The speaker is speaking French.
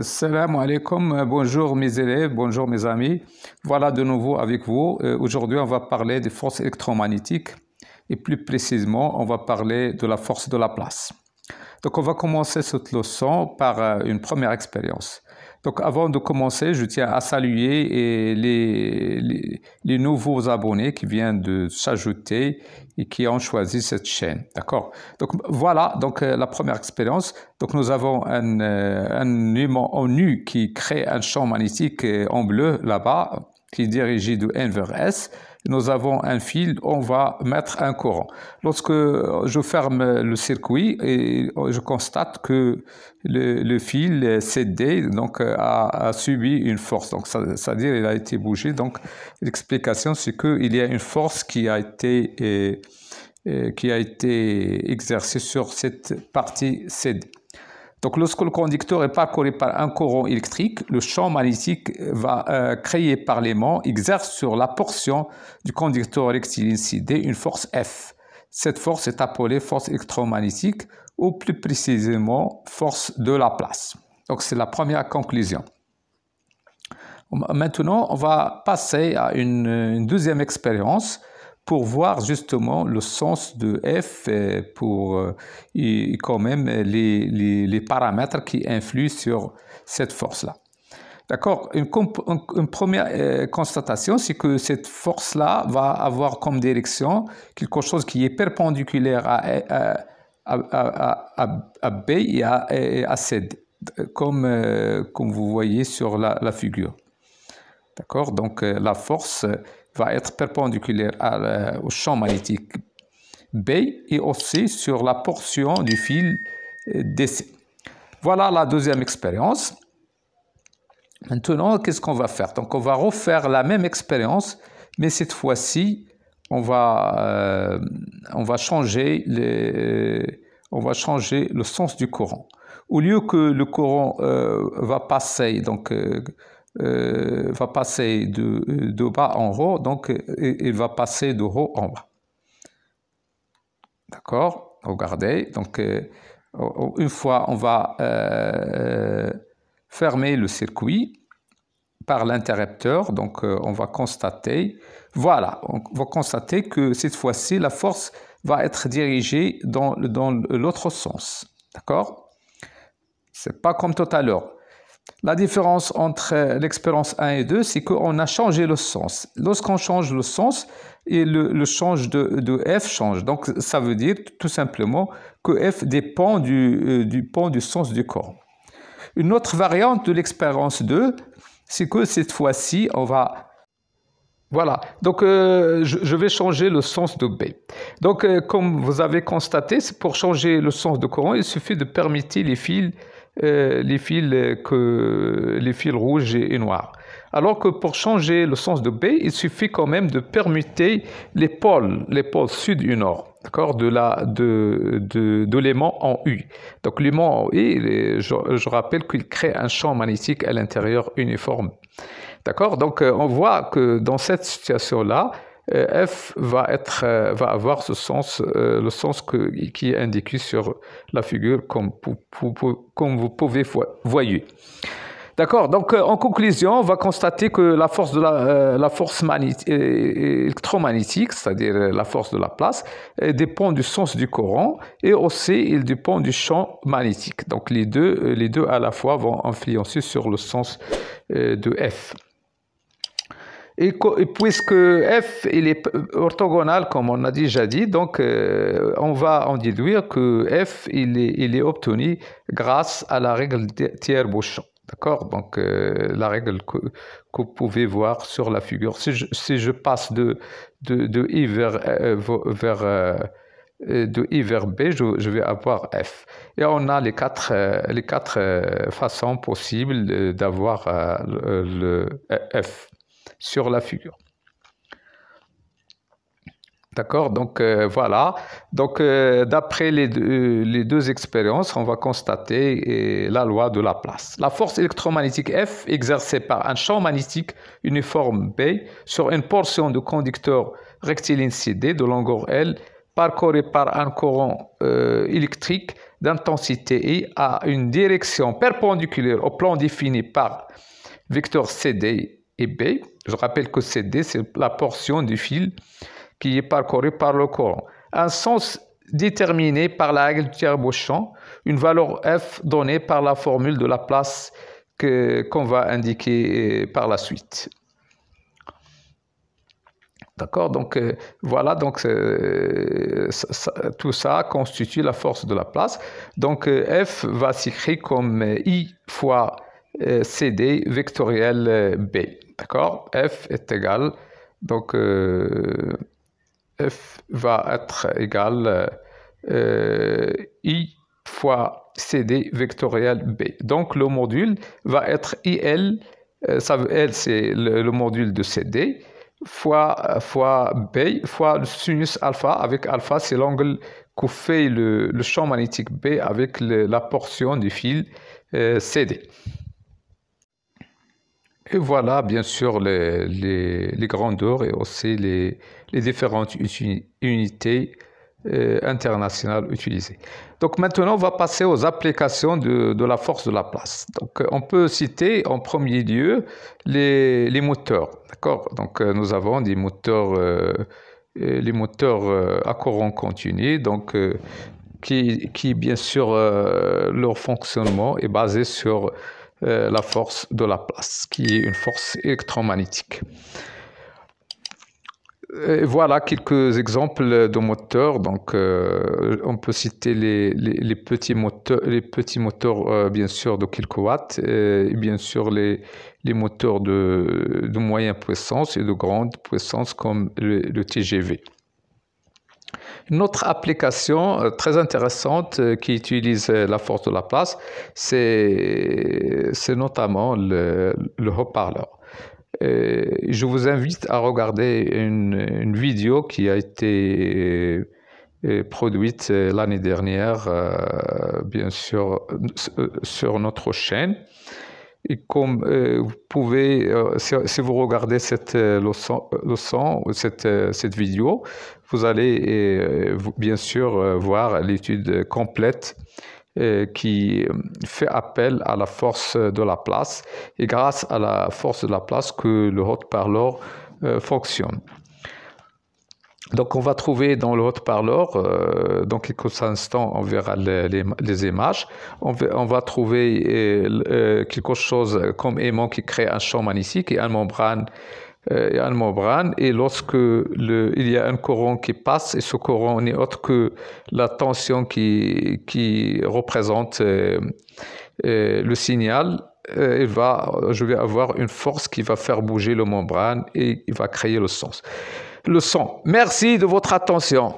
Salam alaikum, bonjour mes élèves, bonjour mes amis. Voilà de nouveau avec vous. Aujourd'hui, on va parler des forces électromagnétiques et plus précisément, on va parler de la force de la place. Donc, on va commencer cette leçon par une première expérience. Donc, avant de commencer, je tiens à saluer les nouveaux abonnés qui viennent de s'ajouter et qui ont choisi cette chaîne. D'accord? Donc, voilà la première expérience. Donc, nous avons un aimant en U qui crée un champ magnétique en bleu là-bas, qui est dirigé de N vers S. Nous avons un fil, on va mettre un courant. Lorsque je ferme le circuit, et je constate que le fil CD a subi une force. Donc, c'est-à-dire il a été bougé. Donc, l'explication, c'est qu'il y a une force qui a été exercée sur cette partie CD. Donc, lorsque le conducteur est parcouru par un courant électrique, le champ magnétique créé par l'aimant exerce sur la portion du conducteur rectiligne CD une force F. Cette force est appelée force électromagnétique ou plus précisément force de la place. Donc, c'est la première conclusion. Maintenant, on va passer à une deuxième expérience pour voir justement le sens de F et quand même les paramètres qui influent sur cette force-là. D'accord? Une première constatation, c'est que cette force-là va avoir comme direction quelque chose qui est perpendiculaire à B et à C, comme vous voyez sur la figure. D'accord? Donc, la force va être perpendiculaire au champ magnétique B et aussi sur la portion du fil DC. Voilà la deuxième expérience. Maintenant, qu'est-ce qu'on va faire? Donc, on va refaire la même expérience, mais cette fois-ci, on va changer le sens du courant. Au lieu que le courant va passer de bas en haut, donc il va passer de haut en bas. D'accord? Regardez. Donc, une fois, on va fermer le circuit par l'interrupteur. Donc, on va constater, voilà, on va constater que cette fois-ci, la force va être dirigée dans l'autre sens. D'accord? C'est pas comme tout à l'heure. La différence entre l'expérience 1 et 2, c'est qu'on a changé le sens. Lorsqu'on change le sens, et le change de F change. Donc, ça veut dire tout simplement que F dépend du sens du courant. Une autre variante de l'expérience 2, c'est que cette fois-ci, on va... Voilà, donc je vais changer le sens de B. Donc, comme vous avez constaté, pour changer le sens de courant, il suffit de permettre les fils rouges et noirs. Alors que pour changer le sens de B, il suffit quand même de permuter les pôles sud et nord, d'accord, de l'aimant en U. Donc l'aimant en U, je rappelle qu'il crée un champ magnétique à l'intérieur uniforme. D'accord? Donc on voit que dans cette situation-là, F va avoir ce sens, le sens qui est indiqué sur la figure comme vous pouvez voir. D'accord? Donc, en conclusion, on va constater que la force électromagnétique, c'est-à-dire la force de la place, dépend du sens du courant et aussi il dépend du champ magnétique. Donc, les deux à la fois vont influencer sur le sens de F. Et puisque F il est orthogonal, comme on a déjà dit, donc on va en déduire que F il est obtenu grâce à la règle Thiers-Bouchon. D'accord? Donc la règle que vous pouvez voir sur la figure. Si je passe de I vers B, je vais avoir F. Et on a les quatre façons possibles d'avoir le F sur la figure. D'accord? Donc, voilà. Donc, d'après les deux expériences, on va constater la loi de la place. La force électromagnétique F exercée par un champ magnétique uniforme B sur une portion de conducteur rectiligne CD de longueur L parcouru par un courant électrique d'intensité I a une direction perpendiculaire au plan défini par vecteur CD et B. Je rappelle que CD, c'est la portion du fil qui est parcourue par le courant. Un sens déterminé par la règle du tire-bouchon, une valeur F donnée par la formule de Laplace qu'on va indiquer par la suite. D'accord, donc voilà, donc tout ça constitue la force de Laplace. Donc F va s'écrire comme I fois CD vectoriel B. D'accord, F est égal, donc F va être égal I fois CD vectoriel B. Donc le module va être IL, L c'est le module de CD, fois B, fois le sinus alpha, avec alpha c'est l'angle que fait le champ magnétique B avec la portion du fil CD. Et voilà bien sûr les grandeurs et aussi les différentes unités internationales utilisées. Donc maintenant on va passer aux applications de la force de Laplace. Donc on peut citer en premier lieu les moteurs. D'accord, donc nous avons des moteurs, les moteurs à courant continu, donc qui bien sûr leur fonctionnement est basé sur la force de Laplace, qui est une force électromagnétique. Et voilà quelques exemples de moteurs. Donc, on peut citer les petits moteurs, bien sûr, de quelques watts, et bien sûr les moteurs de moyenne puissance et de grande puissance comme le TGV. Une autre application très intéressante qui utilise la force de Laplace, c'est notamment le haut-parleur. Je vous invite à regarder une vidéo qui a été produite l'année dernière, bien sûr, sur notre chaîne. Et comme vous pouvez, si vous regardez cette leçon ou cette vidéo, vous allez bien sûr voir l'étude complète qui fait appel à la force de Laplace, et grâce à la force de Laplace que le haut-parleur fonctionne. Donc on va trouver dans le haut-parleur, dans quelques instants on verra les images, on va trouver quelque chose comme aimant qui crée un champ magnétique et une membrane. Et lorsque il y a un courant qui passe, et ce courant n'est autre que la tension qui représente le signal, je vais avoir une force qui va faire bouger la membrane et il va créer le son. Merci de votre attention.